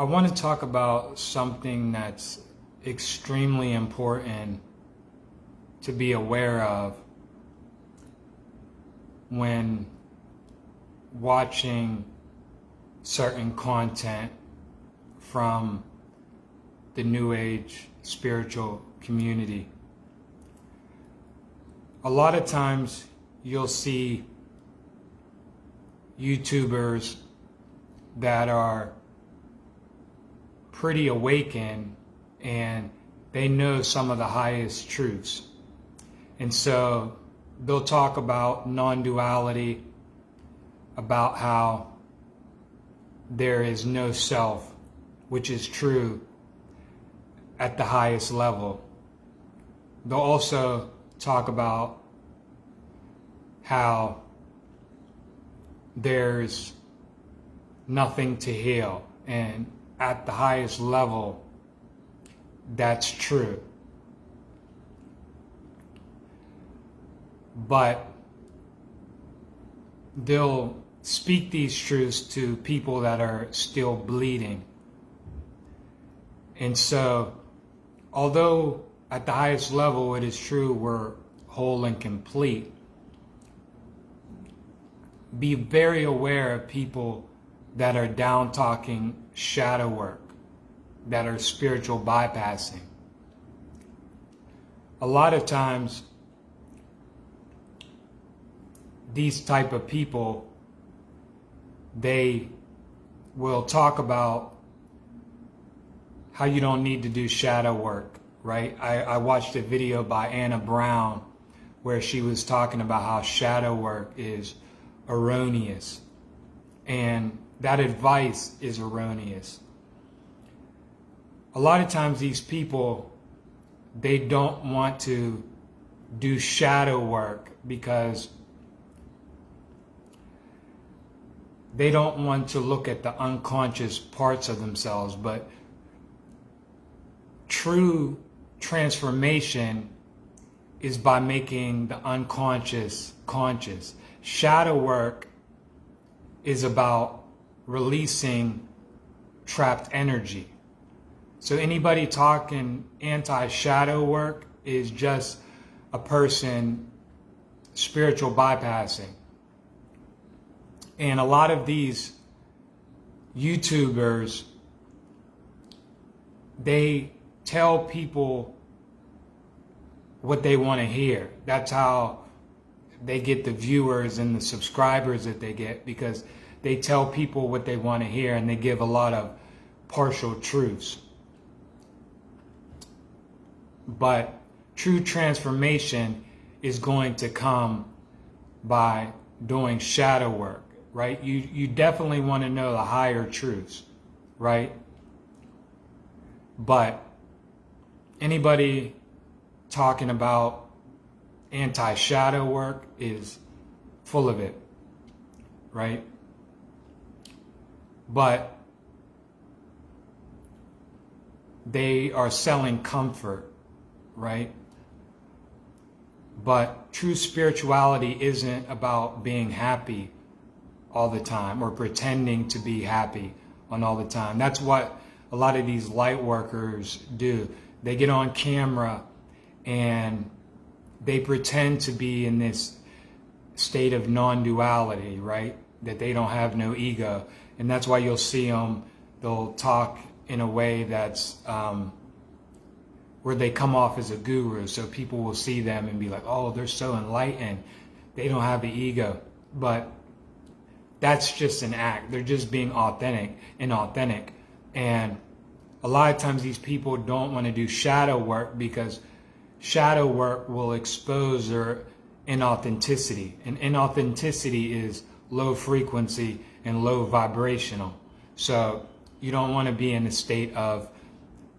I want to talk about something that's extremely important to be aware of when watching certain content from the New Age spiritual community. A lot of times you'll see YouTubers that are pretty awakened and they know some of the highest truths. And so they'll talk about non-duality, about how there is no self, which is true at the highest level. They'll also talk about how there's nothing to heal, and at the highest level, that's true. But they'll speak these truths to people that are still bleeding. And so, although at the highest level it is true we're whole and complete, be very aware of people that are down talking shadow work, that are spiritual bypassing. A lot of times, these type of people, they will talk about how you don't need to do shadow work, right? I watched a video by Anna Brown where she was talking about how shadow work is erroneous, and that advice is erroneous. A lot of times these people, they don't want to do shadow work because they don't want to look at the unconscious parts of themselves. But true transformation is by making the unconscious conscious. Shadow work is about releasing trapped energy. So anybody talking anti-shadow work is just a person spiritual bypassing. And a lot of these YouTubers, they tell people what they want to hear. That's how they get the viewers and the subscribers that they get, because they tell people what they want to hear and they give a lot of partial truths. But true transformation is going to come by doing shadow work, right? You definitely want to know the higher truths, right? But anybody talking about anti-shadow work is full of it, right? But they are selling comfort, right? But true spirituality isn't about being happy all the time or pretending to be happy on all the time. That's what a lot of these light workers do. They get on camera and they pretend to be in this state of non-duality, right? That they don't have no ego. And that's why you'll see them, they'll talk in a way that's where they come off as a guru. So people will see them and be like, oh, they're so enlightened. They don't have the ego. But that's just an act. They're just being authentic. And a lot of times these people don't want to do shadow work because shadow work will expose their inauthenticity. And inauthenticity is low frequency and low vibrational. So you don't want to be in a state of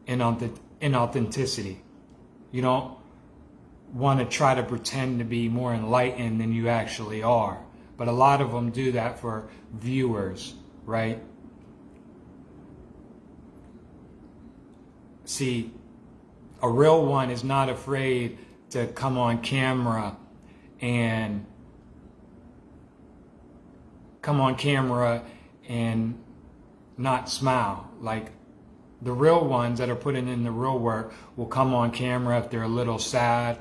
inauthenticity. You don't want to try to pretend to be more enlightened than you actually are. But a lot of them do that for viewers, right? See, a real one is not afraid to come on camera and not smile. Like the real ones that are putting in the real work will come on camera if they're a little sad.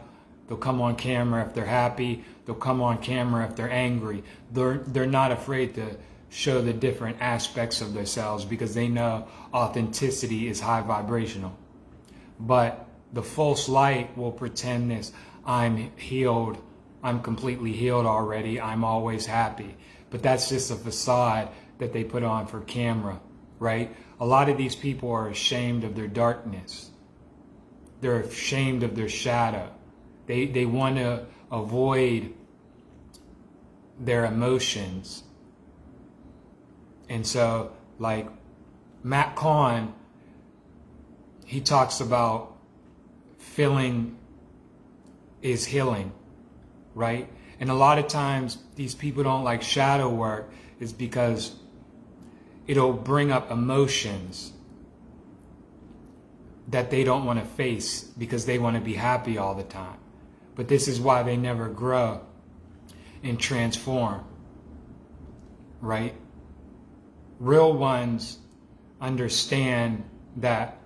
They'll come on camera if they're happy. They'll come on camera if they're angry. They're not afraid to show the different aspects of themselves because they know authenticity is high vibrational. But the false light will pretend this, I'm healed, I'm completely healed already, I'm always happy. But that's just a facade that they put on for camera, right? A lot of these people are ashamed of their darkness. They're ashamed of their shadow. They want to avoid their emotions. And so, like Matt Kahn, he talks about feeling is healing, right? And a lot of times these people don't like shadow work is because it'll bring up emotions that they don't want to face because they want to be happy all the time. But this is why they never grow and transform, right? Real ones understand that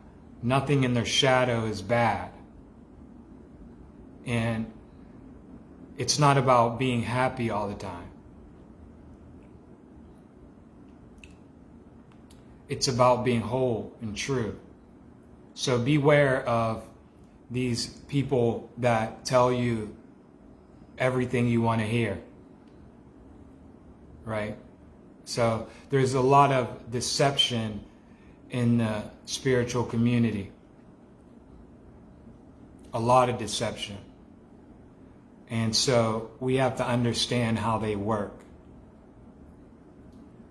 nothing in their shadow is bad. And it's not about being happy all the time. It's about being whole and true. So beware of these people that tell you everything you want to hear, right? So there's a lot of deception in the spiritual community. A lot of deception. And so we have to understand how they work.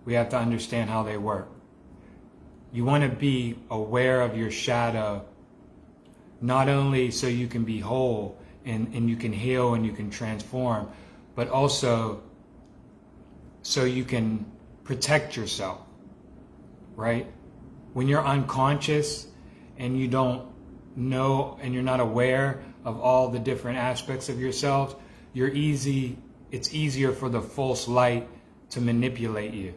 We have to understand how they work. You want to be aware of your shadow, not only so you can be whole and you can heal and you can transform, but also so you can protect yourself, right? When you're unconscious and you don't know and you're not aware of all the different aspects of yourself, it's easier for the false light to manipulate you.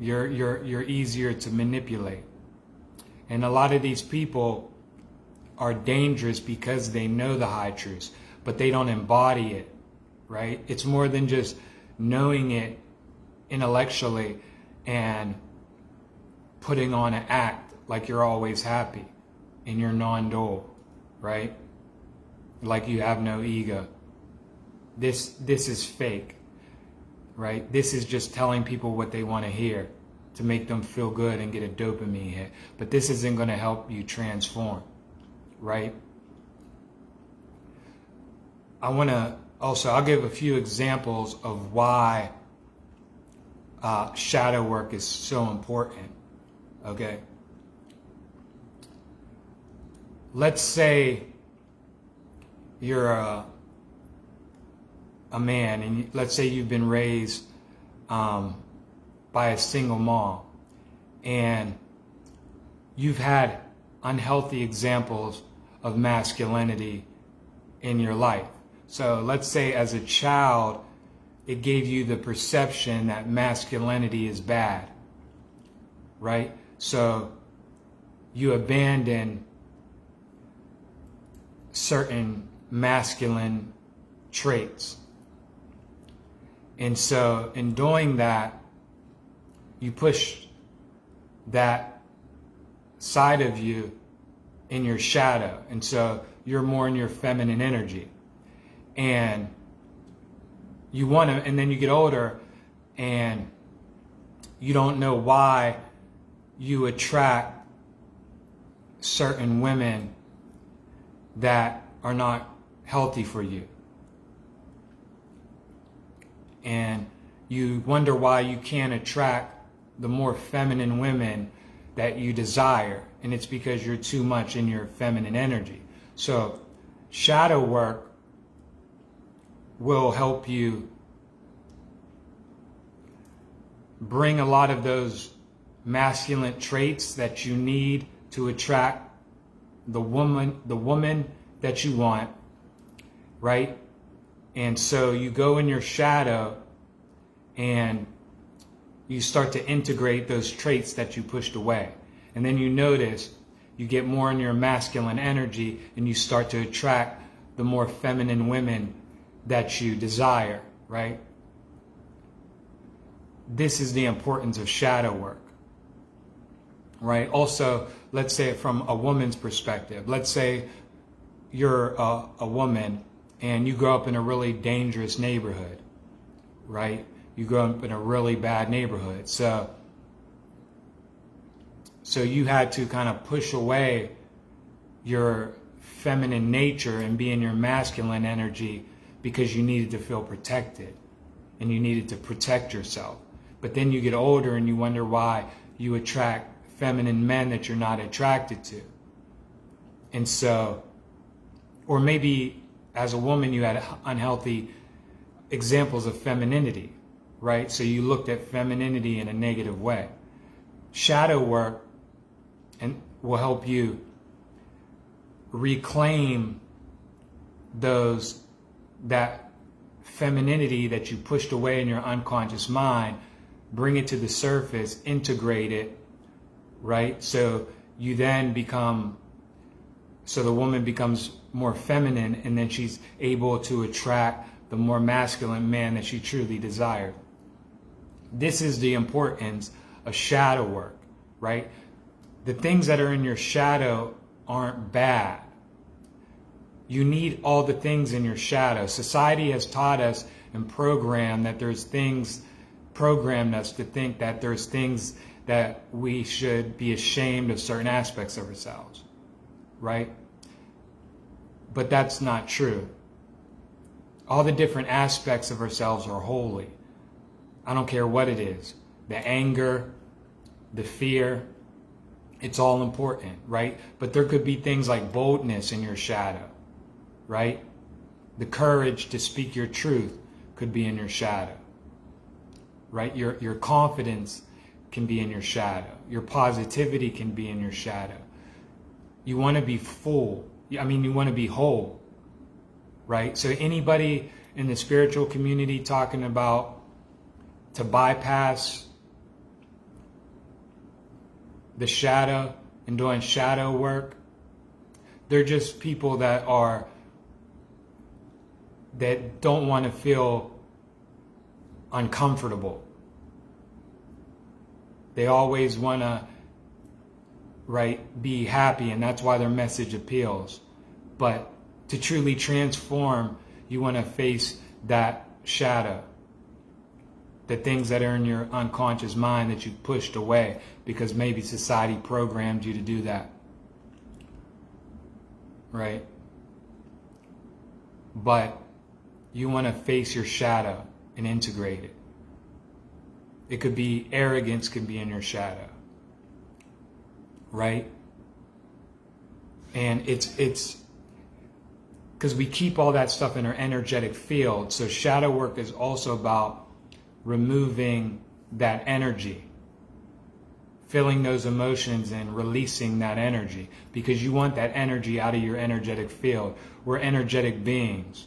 You're easier to manipulate. And a lot of these people are dangerous because they know the high truths, but they don't embody it, right? It's more than just knowing it intellectually and putting on an act like you're always happy and you're non-dual, right? Like you have no ego. This is fake, right? This is just telling people what they want to hear to make them feel good and get a dopamine hit. But this isn't going to help you transform, right? I'll give a few examples of why shadow work is so important, okay? Let's say you're a man, and let's say you've been raised by a single mom, and you've had unhealthy examples of masculinity in your life. So let's say as a child, it gave you the perception that masculinity is bad, right? So you abandon certain masculine traits. And so in doing that, you push that side of you in your shadow. And so you're more in your feminine energy. And you want to, and then you get older and you don't know why you attract certain women that are not healthy for you. And you wonder why you can't attract the more feminine women that you desire. And it's because you're too much in your feminine energy. So shadow work will help you bring a lot of those masculine traits that you need to attract the woman that you want, right? And so you go in your shadow and you start to integrate those traits that you pushed away. And then you notice you get more in your masculine energy and you start to attract the more feminine women that you desire, right? This is the importance of shadow work, right? Also, let's say it from a woman's perspective. Let's say you're a woman and you grow up in a really dangerous neighborhood, right? You grow up in a really bad neighborhood. So you had to kind of push away your feminine nature and be in your masculine energy because you needed to feel protected and you needed to protect yourself. But then you get older and you wonder why you attract feminine men that you're not attracted to. And so, or maybe as a woman you had unhealthy examples of femininity, right? So you looked at femininity in a negative way. Shadow work will help you reclaim that femininity that you pushed away in your unconscious mind, bring it to the surface, integrate it, right? So you then so the woman becomes more feminine, and then she's able to attract the more masculine man that she truly desired. This is the importance of shadow work, right? The things that are in your shadow aren't bad. You need all the things in your shadow. Society has taught us and programmed us to think that there's things that we should be ashamed of certain aspects of ourselves, right? But that's not true. All the different aspects of ourselves are holy. I don't care what it is. The anger, the fear, it's all important, right? But there could be things like boldness in your shadow, right? The courage to speak your truth could be in your shadow, right? Your confidence can be in your shadow. Your positivity can be in your shadow. You want to be full. You want to be whole, right? So anybody in the spiritual community talking about to bypass the shadow and doing shadow work, they're just people that don't want to feel uncomfortable. They always want to, right, be happy, and that's why their message appeals. But to truly transform, you want to face that shadow, the things that are in your unconscious mind that you pushed away because maybe society programmed you to do that, right? But you want to face your shadow and integrate it. It could be arrogance, could be in your shadow, right? And it's because we keep all that stuff in our energetic field. So shadow work is also about removing that energy, feeling those emotions and releasing that energy, because you want that energy out of your energetic field. We're energetic beings.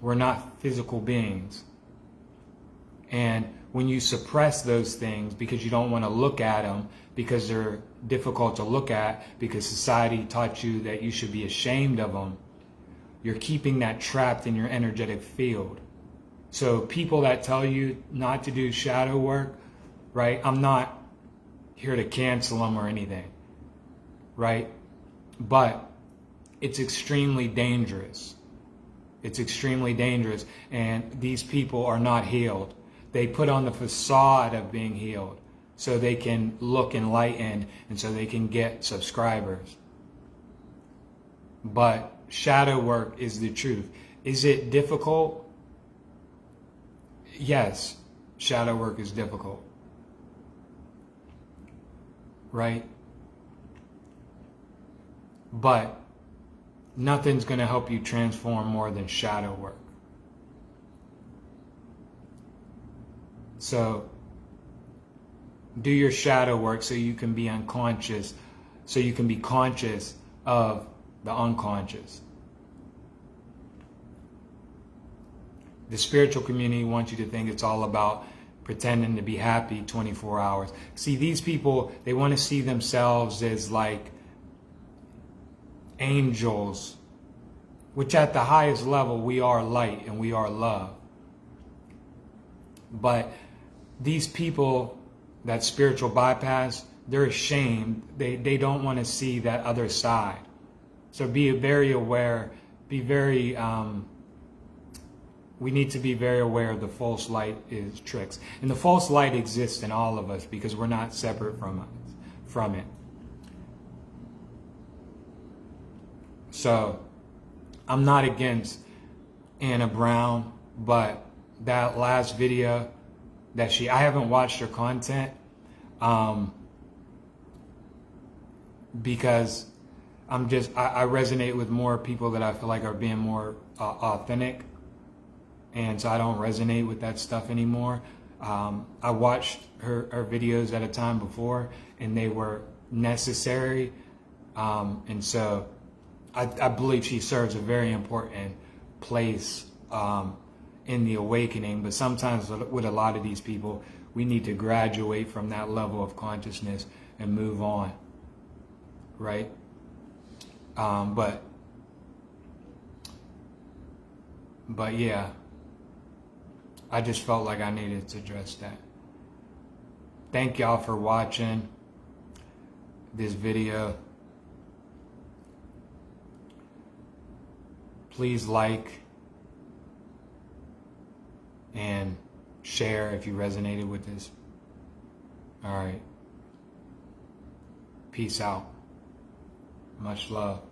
We're not physical beings. And when you suppress those things because you don't want to look at them, because they're difficult to look at, because society taught you that you should be ashamed of them, you're keeping that trapped in your energetic field. So people that tell you not to do shadow work, right? I'm not here to cancel them or anything, right? But it's extremely dangerous. It's extremely dangerous. And these people are not healed. They put on the facade of being healed so they can look enlightened and so they can get subscribers. But shadow work is the truth. Is it difficult? Yes, shadow work is difficult. Right? But nothing's going to help you transform more than shadow work. So do your shadow work so you can be unconscious, so you can be conscious of the unconscious. The spiritual community wants you to think it's all about pretending to be happy 24 hours. See, these people, they want to see themselves as like angels, which at the highest level, we are light and we are love. But these people that spiritual bypass, they're ashamed. They don't want to see that other side. So be very aware, be very, we need to be very aware of the false light is tricks. And the false light exists in all of us because we're not separate from it. So I'm not against Anna Brown, but that last video that I haven't watched her content because I resonate with more people that I feel like are being more authentic. And so I don't resonate with that stuff anymore. I watched her videos at a time before and they were necessary. And so I believe she serves a very important place in the awakening. But sometimes with a lot of these people, we need to graduate from that level of consciousness and move on, right? But yeah, I just felt like I needed to address that. Thank y'all for watching this video. Please like and share if you resonated with this. All right. Peace out. Much love.